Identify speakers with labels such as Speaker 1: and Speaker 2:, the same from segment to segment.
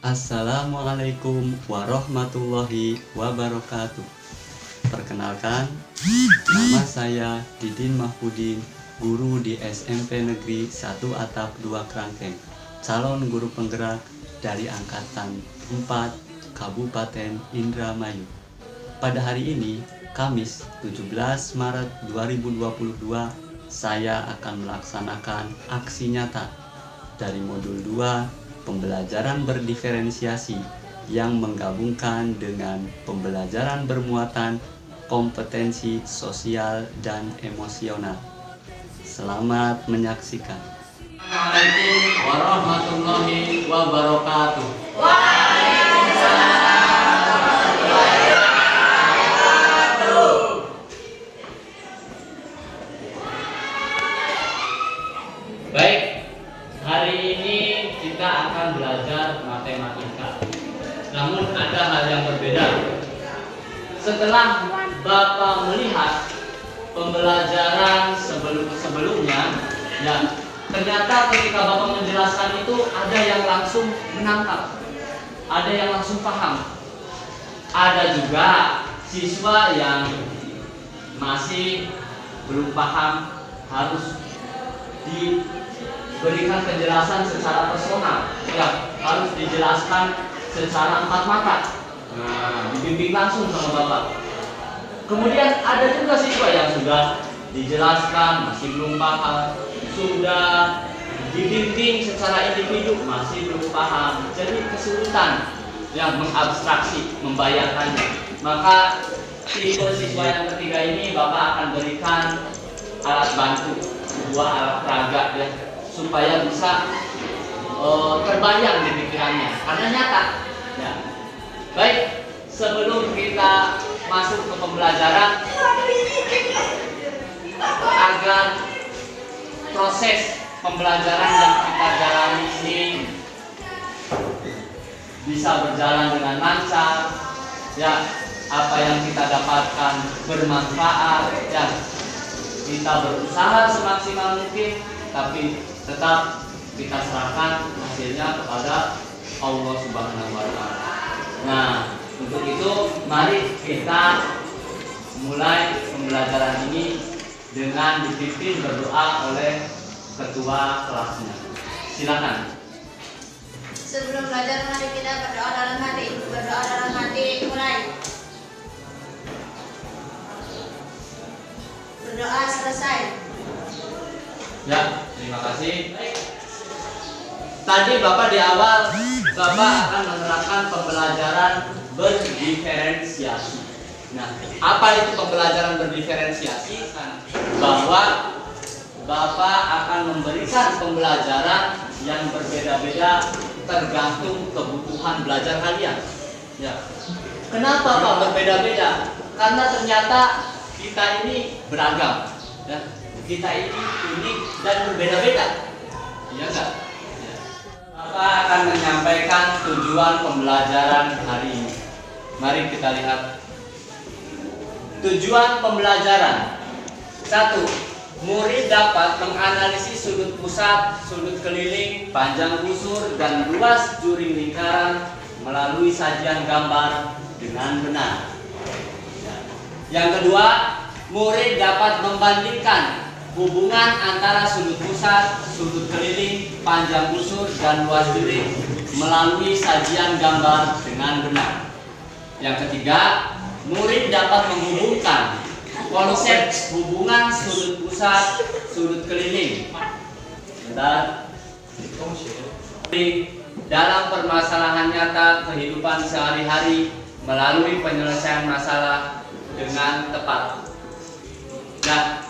Speaker 1: Assalamualaikum warahmatullahi wabarakatuh. Perkenalkan, nama saya Didin Mahfudin, guru di SMP Negeri 1 Atap 2 Kerangkeng, calon guru penggerak dari Angkatan 4 Kabupaten Indramayu. Pada hari ini, Kamis 17 Maret 2022, saya akan melaksanakan aksi nyata dari modul 2 pembelajaran berdiferensiasi yang menggabungkan dengan pembelajaran bermuatan kompetensi sosial dan emosional. Selamat menyaksikan. Assalamualaikum warahmatullahi wabarakatuh. Baik, hari ini kita akan belajar matematika. Namun ada hal yang berbeda. Setelah Bapak melihat pembelajaran sebelumnya, ya, ternyata ketika Bapak menjelaskan itu ada yang langsung menangkap, ada yang langsung paham. Ada juga siswa yang masih belum paham, harus diberikan penjelasan secara personal, ya, harus dijelaskan secara empat mata, dibimbing langsung sama Bapak. Kemudian ada juga siswa yang sudah dijelaskan masih belum paham, sudah dibimbing secara individu masih belum paham, jadi kesulitan yang mengabstraksi, membayangkannya. Maka tipe siswa yang ketiga ini Bapak akan berikan alat bantu, sebuah alat peraga, ya, supaya bisa terbayang di pikirannya karena nyata, ya. Baik, sebelum kita masuk ke pembelajaran, agar proses pembelajaran yang kita jalani ini bisa berjalan dengan lancar, ya, apa yang kita dapatkan bermanfaat, ya, kita berusaha semaksimal mungkin, tapi tetap kita serahkan hasilnya kepada Allah Subhanahu wa Ta'ala. Nah, untuk itu mari kita mulai pembelajaran ini dengan dipimpin berdoa oleh ketua kelasnya. Silakan.
Speaker 2: Sebelum belajar mari kita berdoa dalam hati. Berdoa dalam hati, mulai. Berdoa selesai.
Speaker 1: Ya, terima kasih. Tadi Bapak di awal, Bapak akan menerapkan pembelajaran berdiferensiasi. Nah, apa itu pembelajaran berdiferensiasi? Bahwa Bapak akan memberikan pembelajaran yang berbeda-beda tergantung kebutuhan belajar kalian. Ya. Kenapa Pak berbeda-beda? Karena ternyata kita ini beragam, ya. Kita ini unik dan berbeda-beda, iya enggak? Ya. Bapak akan menyampaikan tujuan pembelajaran hari ini. Mari kita lihat. Tujuan pembelajaran: 1. Murid dapat menganalisis sudut pusat, sudut keliling, panjang busur, dan luas juring lingkaran melalui sajian gambar dengan benar. Yang kedua, murid dapat membandingkan hubungan antara sudut pusat, sudut keliling, panjang busur, dan luas juring melalui sajian gambar dengan benar. Yang ketiga, murid dapat menghubungkan konsep hubungan sudut pusat, sudut keliling dalam permasalahan nyata kehidupan sehari-hari melalui penyelesaian masalah dengan tepat. Nah,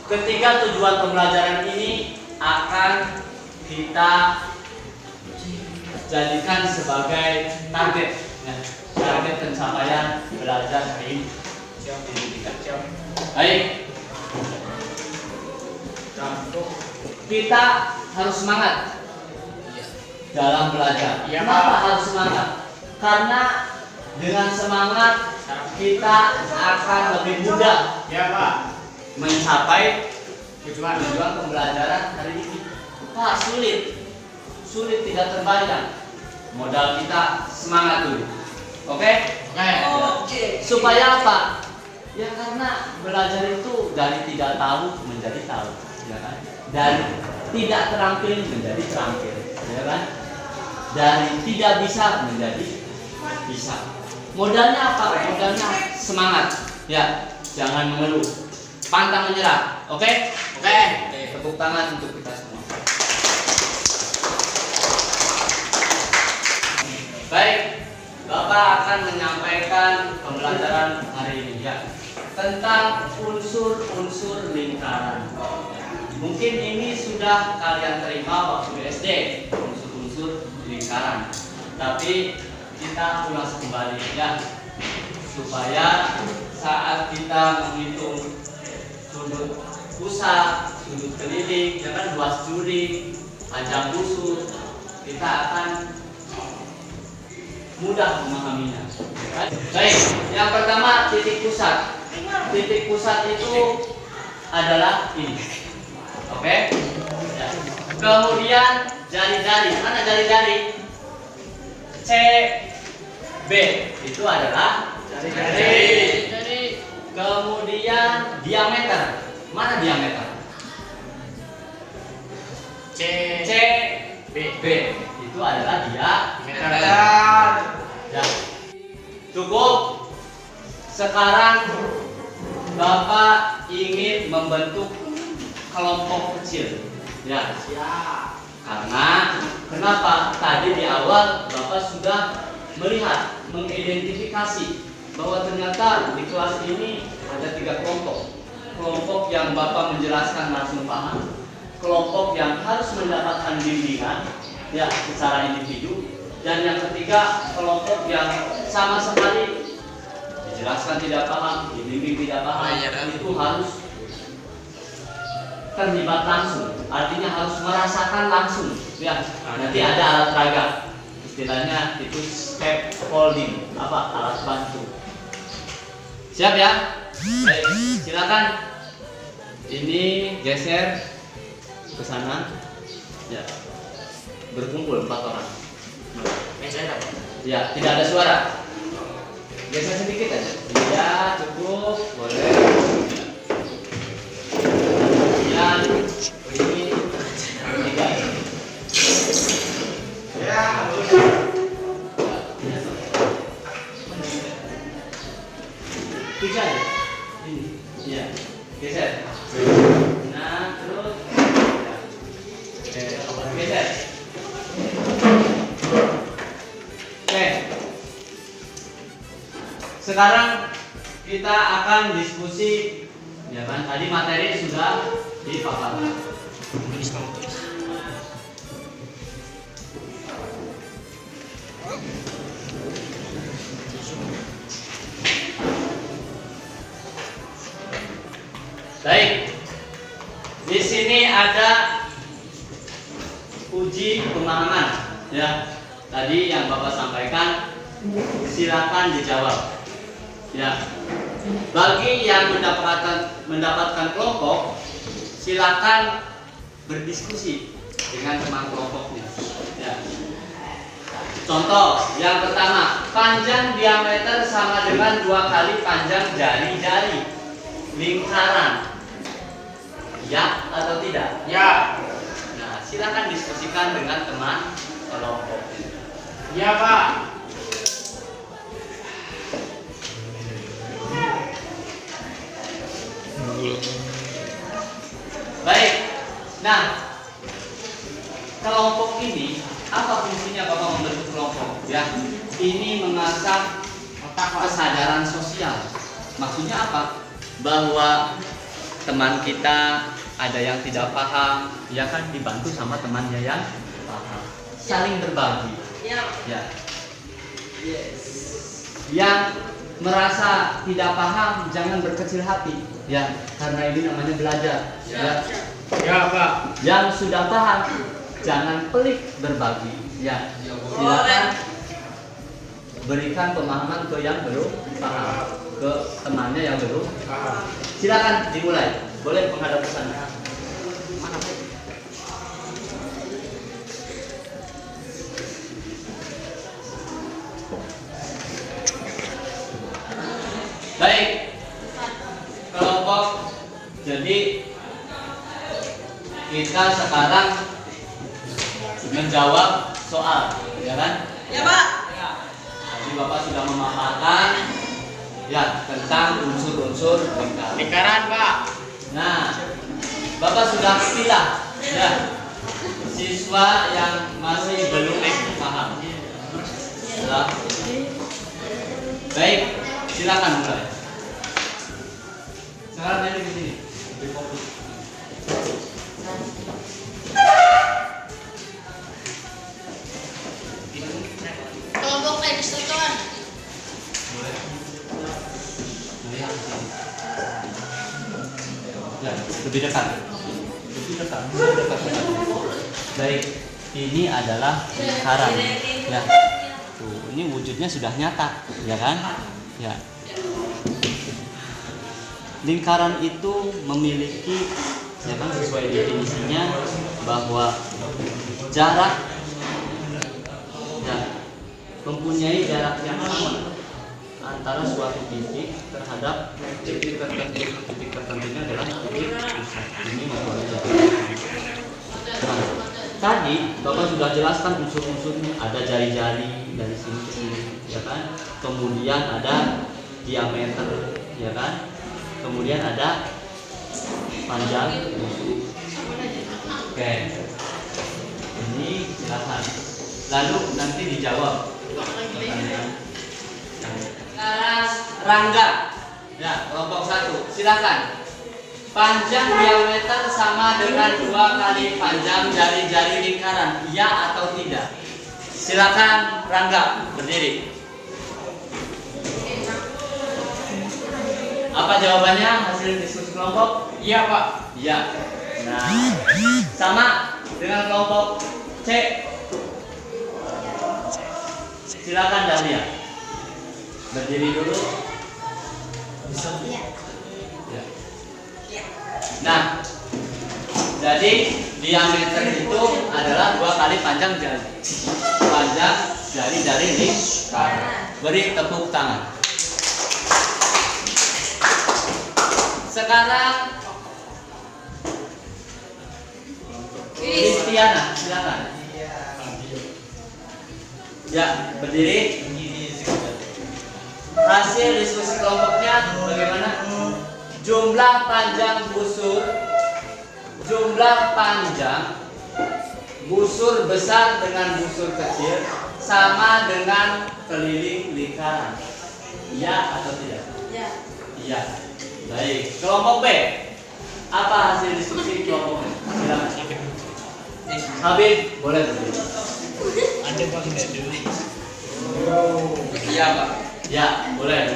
Speaker 1: ketiga tujuan pembelajaran ini akan kita jadikan sebagai target, ya, target pencapaian belajar hari ini. Baik, kita harus semangat dalam belajar. Kenapa harus semangat? Karena dengan semangat kita akan lebih mudah, ya, Pak, mencapai tujuan pembelajaran hari ini. Pak, sulit sulit tidak terbayang. Modal kita semangat dulu. Oke?
Speaker 2: Oke.
Speaker 1: Supaya apa? Ya karena belajar itu dari tidak tahu menjadi tahu, ya kan? Dari tidak terampil menjadi terampil, ya kan? Dari tidak bisa menjadi bisa. Modalnya apa? Modalnya semangat. Ya, jangan mengeluh. Pantang menyerah. Oke? Oke. Tepuk tangan untuk kita semua. Baik, Bapak akan menyampaikan pembelajaran hari ini ya tentang unsur-unsur lingkaran. Mungkin ini sudah kalian terima waktu SD, unsur-unsur lingkaran. Tapi kita ulas kembali ya, supaya saat kita menghitung sudut pusat, sudut keliling, ya kan, luas juri, panjang busur, kita akan mudah memahaminya. Baik, yang pertama titik pusat. Titik pusat itu adalah ini. Oke? Ya. Kemudian jari-jari. Mana jari-jari? C, B itu adalah jari. Kemudian diameter. Mana diameter? C, B itu adalah diameter. Ya. Cukup. Sekarang Bapak ingin membentuk kelompok kecil. Ya. Karena kenapa? Tadi di awal Bapak sudah melihat, mengidentifikasi bahwa ternyata di kelas ini ada 3 kelompok. Kelompok yang Bapak menjelaskan langsung paham, kelompok yang harus mendapatkan bimbingan ya secara individu, dan yang ketiga kelompok yang sama sekali dijelaskan tidak paham, dibimbing tidak paham, itu harus terlibat langsung, artinya harus merasakan langsung ya. Nanti ada alat peraga, istilahnya itu scaffolding, alat bantu. Siap ya? Baik, silakan. Ini geser ke sana ya, berkumpul 4 orang. Ya, tidak ada suara. Geser sedikit aja. Ya, cukup, boleh. Kemudian ini 3. Ya, tiga ya. Ini, ya, geser. Nah, terus geser. Oke. Sekarang kita akan diskusi, ya kan? Tadi materi sudah dipaparkan. Baik. Di sini ada uji pemahaman, ya. Tadi yang Bapak sampaikan, silakan dijawab. Ya. Bagi yang mendapatkan kelompok, silakan berdiskusi dengan teman kelompoknya. Ya. Contoh yang pertama, panjang diameter sama dengan 2 kali panjang jari-jari lingkaran. Ya atau tidak? Ya. Nah, silakan diskusikan dengan teman kelompok. Ya, Pak. Baik. Nah, kelompok ini apa fungsinya Bapak membentuk kelompok? Ya, ini mengasah kesadaran sosial. Maksudnya apa? Bahwa teman kita ada yang tidak paham, ya kan, dibantu sama temannya yang paham. Saling berbagi. Ya. Yes. Yang merasa tidak paham jangan berkecil hati, ya, karena ini namanya belajar. Ya. Ya, Pak. Yang sudah paham jangan pelit berbagi. Ya. Silakan berikan pemahaman ke yang belum paham, ke temannya yang belum paham. Silakan dimulai. Boleh menghadap ke sana. Mana, Pak? Jadi kita sekarang menjawab soal, ya kan?
Speaker 3: Ya, Pak.
Speaker 1: Tadi Bapak sudah memaparkan ya tentang unsur-unsur lingkaran.
Speaker 3: Lingkaran, Pak.
Speaker 1: Nah, Bapak sudah pilah ya siswa yang masih belum paham. Sudah. Baik, silakan mulai. Sekarang dari sini. Lebih fokus.
Speaker 2: Kelompok Einstein.
Speaker 1: Ya, lebih dekat. Lebih dekat. Lebih dekat. Baik, ini adalah lingkaran. Ya. Tuh, ini wujudnya sudah nyata, ya kan? Ya. Lingkaran itu memiliki, ya kan, sesuai definisinya bahwa jarak, ya, mempunyai jarak yang sama antara suatu titik terhadap titik tertentu. Titik tertentunya adalah titik pusat. Ini mempunyai jarak. Nah, tadi Bapak sudah jelaskan unsur-unsurnya. Ada jari-jari dari sini ke sini, ya kan? Kemudian ada diameter, ya kan? Kemudian ada panjang busur. Oke. Ini silakan. Lalu nanti dijawab pertanyaan. Sekarang Rangga, ya kelompok 1, silakan. Panjang diameter sama dengan 2 kali panjang jari-jari lingkaran, ya atau tidak? Silakan Rangga, berdiri. Apa jawabannya hasil diskusi kelompok?
Speaker 3: Iya, Pak.
Speaker 1: Iya. Nah, sama dengan kelompok C. Silakan Dahlia. Berdiri dulu.
Speaker 2: Iya.
Speaker 1: Ya. Nah, jadi diameter itu adalah 2 kali panjang jari. Panjang jari-jari lingkaran. Beri tepuk tangan. Sekarang Kristiana, silakan. Ya, berdiri. Hasil diskusi kelompoknya bagaimana? Jumlah panjang busur, jumlah panjang busur besar dengan busur kecil sama dengan keliling lingkaran. Iya atau tidak?
Speaker 2: Iya.
Speaker 1: Iya. Baik. Kelompok B. Apa hasil diskusi kelompok B? Silakan. Habib, boleh berdiri.
Speaker 3: Ada Pak dulu.
Speaker 1: Iya, Pak. Ya, boleh.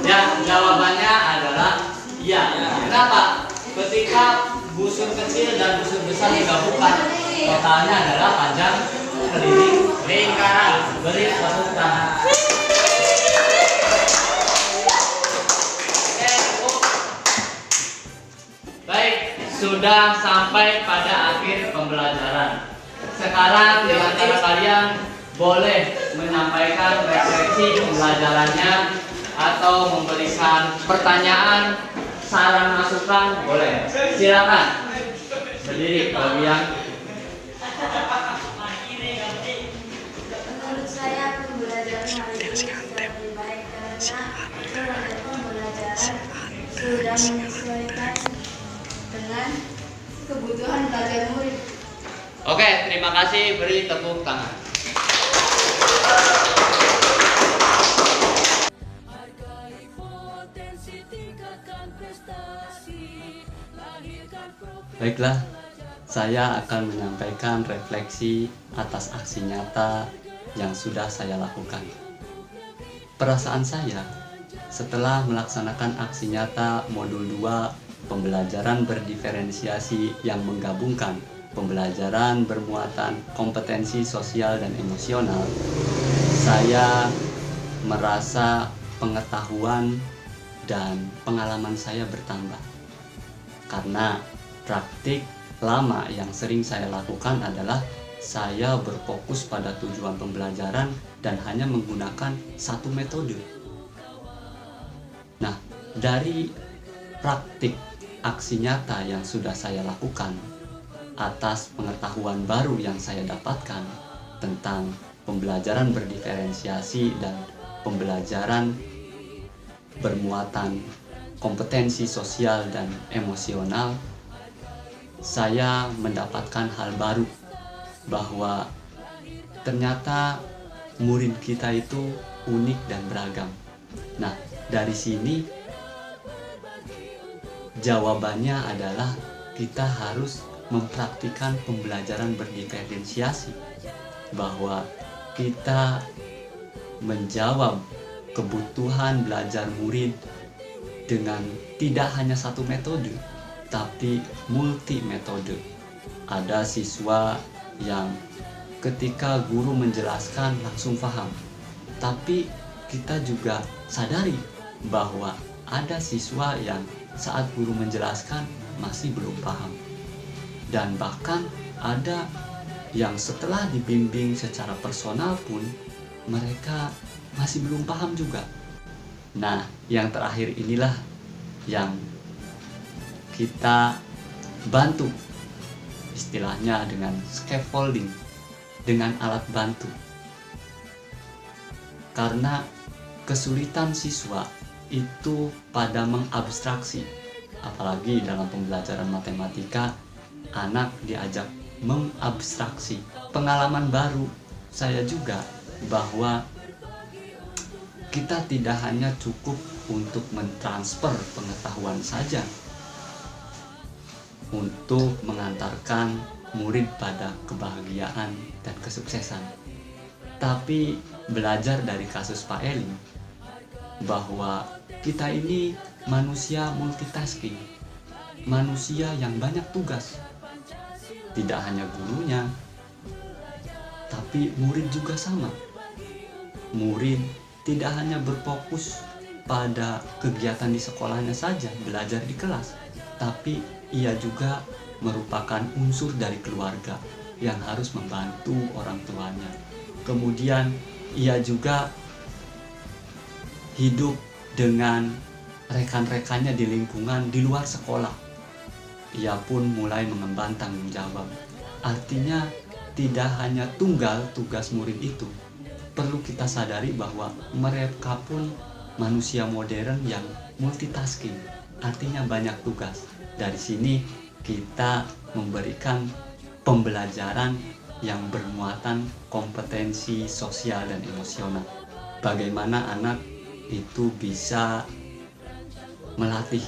Speaker 1: Ya, jawabannya adalah iya. Kenapa? Ketika busur kecil dan busur besar digabungkan, totalnya adalah panjang keliling lingkaran. Beri tepuk tangan. Oke, cukup. Baik, sudah sampai pada akhir pembelajaran. Sekarang di antara kalian boleh menyampaikan refleksi pembelajarannya atau memberikan pertanyaan, saran, masukan, boleh. Silakan. Berdiri kalau yang.
Speaker 2: Menurut saya pembelajaran hari ini sudah lebih baik karena proses pembelajaran sudah menyesuaikan dengan kebutuhan belajar murid.
Speaker 1: Oke, terima kasih. Beri tepuk tangan. Baiklah, saya akan menyampaikan refleksi atas aksi nyata yang sudah saya lakukan. Perasaan saya setelah melaksanakan aksi nyata modul 2 pembelajaran berdiferensiasi yang menggabungkan pembelajaran bermuatan kompetensi sosial dan emosional, saya merasa pengetahuan dan pengalaman saya bertambah. Karena praktik lama yang sering saya lakukan adalah saya berfokus pada tujuan pembelajaran dan hanya menggunakan satu metode. Nah, dari praktik
Speaker 4: aksi nyata yang sudah saya lakukan, atas pengetahuan baru yang saya dapatkan tentang pembelajaran berdiferensiasi dan pembelajaran bermuatan kompetensi sosial dan emosional, saya mendapatkan hal baru bahwa ternyata murid kita itu unik dan beragam. Nah, dari sini jawabannya adalah kita harus mempraktikkan pembelajaran berdiferensiasi, bahwa kita menjawab kebutuhan belajar murid dengan tidak hanya satu metode, tapi multi metode. Ada siswa yang ketika guru menjelaskan langsung paham, tapi kita juga sadari bahwa ada siswa yang saat guru menjelaskan masih belum paham, dan bahkan ada yang setelah dibimbing secara personal pun mereka masih belum paham juga. Nah, yang terakhir inilah yang kita bantu, istilahnya dengan scaffolding, dengan alat bantu. Karena kesulitan siswa itu pada mengabstraksi, apalagi dalam pembelajaran matematika, anak diajak mengabstraksi. Pengalaman baru saya juga bahwa kita tidak hanya cukup untuk mentransfer pengetahuan saja untuk mengantarkan murid pada kebahagiaan dan kesuksesan, tapi belajar dari kasus Pak Eli bahwa kita ini manusia multitasking, manusia yang banyak tugas. Tidak hanya gurunya, tapi murid juga sama. Murid tidak hanya berfokus pada kegiatan di sekolahnya saja, belajar di kelas, tapi ia juga merupakan unsur dari keluarga yang harus membantu orang tuanya. Kemudian ia juga hidup dengan rekan-rekannya di lingkungan di luar sekolah. Ia pun mulai mengemban tanggung jawab. Artinya tidak hanya tunggal tugas murid itu. Perlu kita sadari bahwa mereka pun manusia modern yang multitasking, artinya banyak tugas. Dari sini kita memberikan pembelajaran yang bermuatan kompetensi sosial dan emosional. Bagaimana anak itu bisa melatih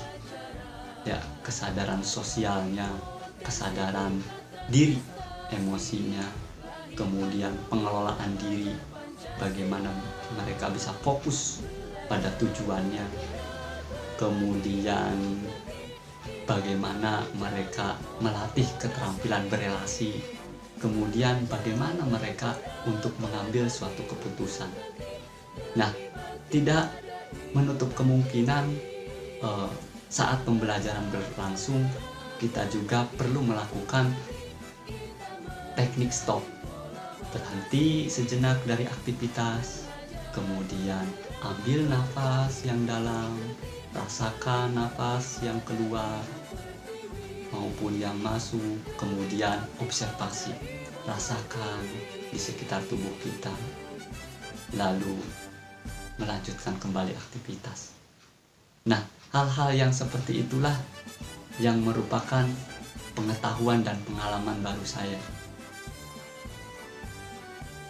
Speaker 4: kesadaran sosialnya, kesadaran diri, emosinya, kemudian pengelolaan diri, bagaimana mereka bisa fokus pada tujuannya, kemudian bagaimana mereka melatih keterampilan berelasi, kemudian bagaimana mereka untuk mengambil suatu keputusan. Nah, tidak menutup kemungkinan saat pembelajaran berlangsung kita juga perlu melakukan teknik stop, berhenti sejenak dari aktivitas, kemudian ambil nafas yang dalam, rasakan nafas yang keluar maupun yang masuk, kemudian observasi, rasakan di sekitar tubuh kita, lalu melanjutkan kembali aktivitas. Nah, hal-hal yang seperti itulah yang merupakan pengetahuan dan pengalaman baru saya.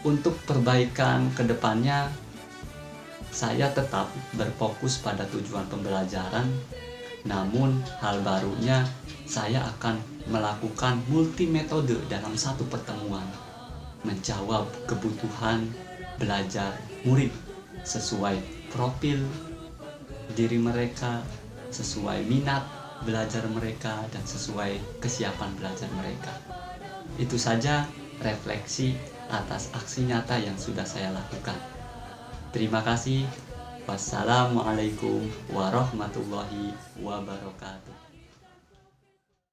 Speaker 4: Untuk perbaikan kedepannya, saya tetap berfokus pada tujuan pembelajaran, namun hal barunya saya akan melakukan multi metode dalam satu pertemuan, menjawab kebutuhan belajar murid sesuai profil diri mereka, sesuai minat belajar mereka, dan sesuai kesiapan belajar mereka. Itu saja refleksi atas aksi nyata yang sudah saya lakukan. Terima kasih. Wassalamualaikum warahmatullahi wabarakatuh.